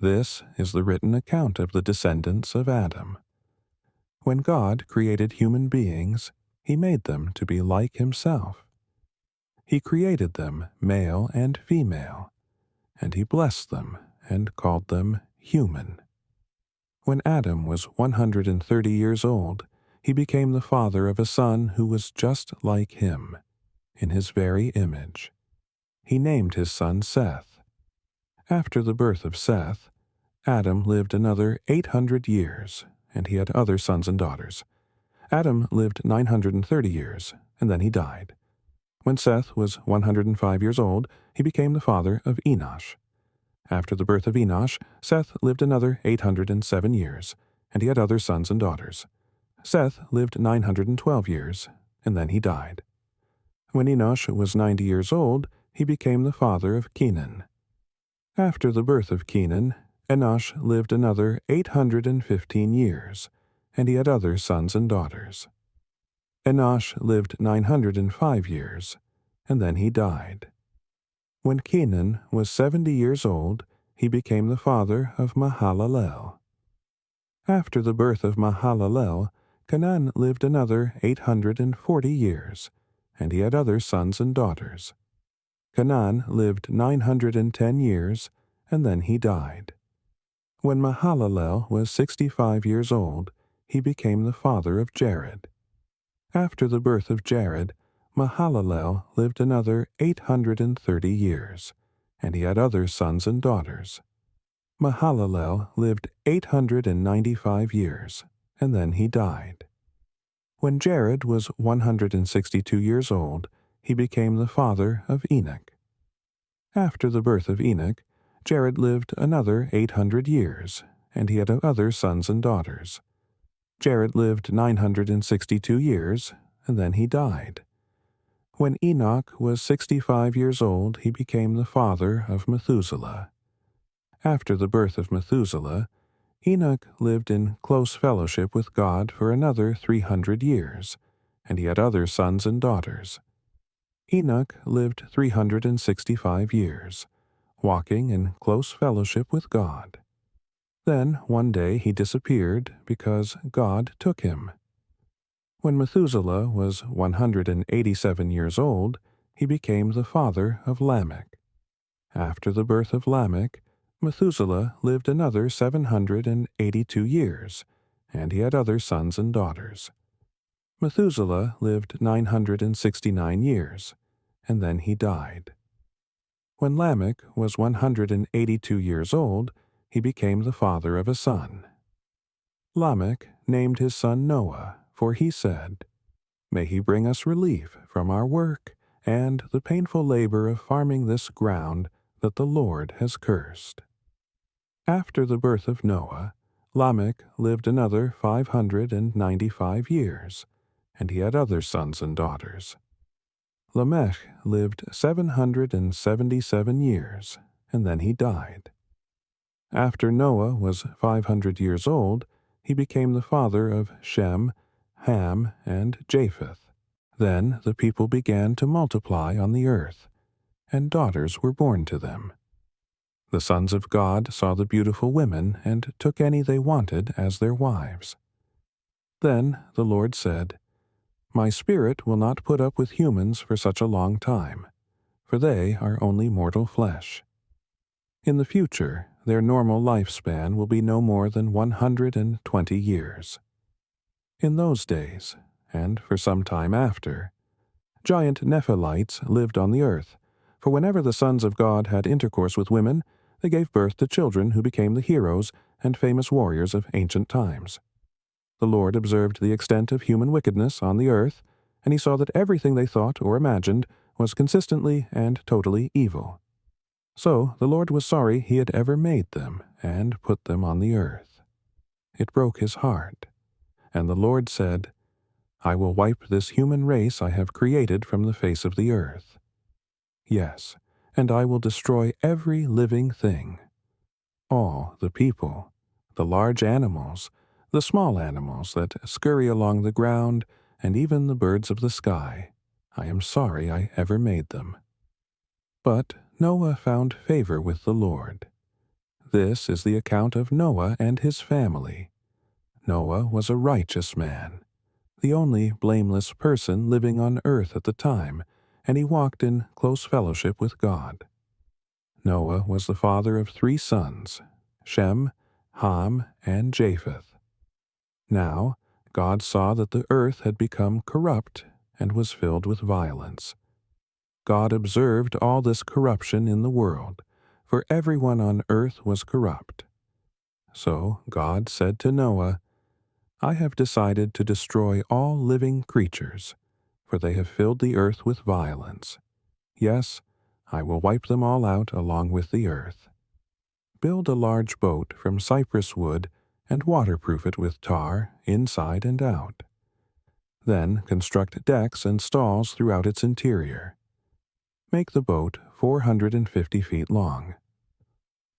This is the written account of the descendants of Adam. When God created human beings, He made them to be like Himself. He created them male and female, and He blessed them and called them human. When Adam was 130 years old, he became the father of a son who was just like him, in his very image. He named his son Seth. After the birth of Seth, Adam lived another 800 years, and he had other sons and daughters. Adam lived 930 years, and then he died. When Seth was 105 years old, he became the father of Enosh. After the birth of Enosh, Seth lived another 807 years, and he had other sons and daughters. Seth lived 912 years, and then he died. When Enosh was 90 years old, he became the father of Kenan. After the birth of Kenan, Enosh lived another 815 years, and he had other sons and daughters. Enosh lived 905 years, and then he died. When Kenan was 70 years old, he became the father of Mahalalel. After the birth of Mahalalel, Canaan lived another 840 years, and he had other sons and daughters. Canaan lived 910 years, and then he died. When Mahalalel was 65 years old, he became the father of Jared. After the birth of Jared, Mahalalel lived another 830 years, and he had other sons and daughters. Mahalalel lived 895 years, and then he died. When Jared was 162 years old, he became the father of Enoch. After the birth of Enoch, Jared lived another 800 years, and he had other sons and daughters. Jared lived 962 years, and then he died. When Enoch was 65 years old, he became the father of Methuselah. After the birth of Methuselah, Enoch lived in close fellowship with God for another 300 years, and he had other sons and daughters. Enoch lived 365 years, walking in close fellowship with God. Then one day he disappeared because God took him. When Methuselah was 187 years old, he became the father of Lamech. After the birth of Lamech, Methuselah lived another 782 years, and he had other sons and daughters. Methuselah lived 969 years, and then he died. When Lamech was 182 years old, he became the father of a son. Lamech named his son Noah, for he said, "May he bring us relief from our work and the painful labor of farming this ground that the Lord has cursed." After the birth of Noah, Lamech lived another 595 years, and he had other sons and daughters. Lamech lived 777 years, and then he died. After Noah was 500 years old, he became the father of Shem, Ham, and Japheth. Then the people began to multiply on the earth, and daughters were born to them. The sons of God saw the beautiful women and took any they wanted as their wives. Then the Lord said, "My spirit will not put up with humans for such a long time, for they are only mortal flesh. In the future, their normal lifespan will be no more than 120 years. In those days, and for some time after, giant Nephilites lived on the earth, for whenever the sons of God had intercourse with women, they gave birth to children who became the heroes and famous warriors of ancient times. The Lord observed the extent of human wickedness on the earth, and he saw that everything they thought or imagined was consistently and totally evil. So the Lord was sorry he had ever made them and put them on the earth. It broke his heart, and the Lord said, "I will wipe this human race I have created from the face of the earth. Yes, and I will destroy every living thing. All the people, the large animals, the small animals that scurry along the ground, and even the birds of the sky. I am sorry I ever made them." But Noah found favor with the Lord. This is the account of Noah and his family. Noah was a righteous man, the only blameless person living on earth at the time, and he walked in close fellowship with God. Noah was the father of 3 sons, Shem, Ham, and Japheth. Now, God saw that the earth had become corrupt and was filled with violence. God observed all this corruption in the world, for everyone on earth was corrupt. So God said to Noah, I have decided to destroy all living creatures, for they have filled the earth with violence. Yes, I will wipe them all out along with the earth. Build a large boat from cypress wood and waterproof it with tar inside and out. Then construct decks and stalls throughout its interior. Make the boat 450 feet long,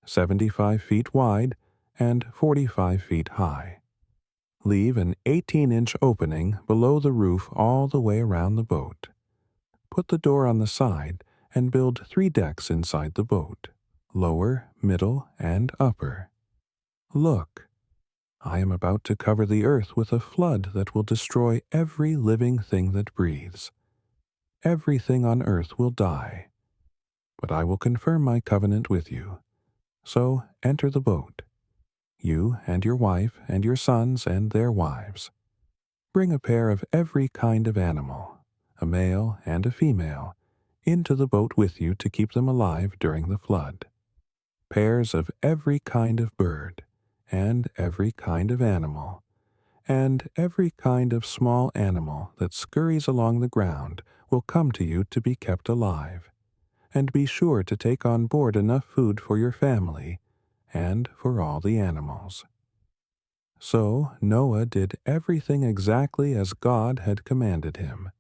75 feet wide, and 45 feet high. Leave an 18-inch opening below the roof all the way around the boat. Put the door on the side and build 3 decks inside the boat, lower, middle, and upper. Look, I am about to cover the earth with a flood that will destroy every living thing that breathes. Everything on earth will die. But I will confirm my covenant with you. So enter the boat, you and your wife and your sons and their wives. Bring a pair of every kind of animal, a male and a female, into the boat with you to keep them alive during the flood. Pairs of every kind of bird, and every kind of animal, and every kind of small animal that scurries along the ground will come to you to be kept alive. And be sure to take on board enough food for your family and for all the animals. So Noah did everything exactly as God had commanded him.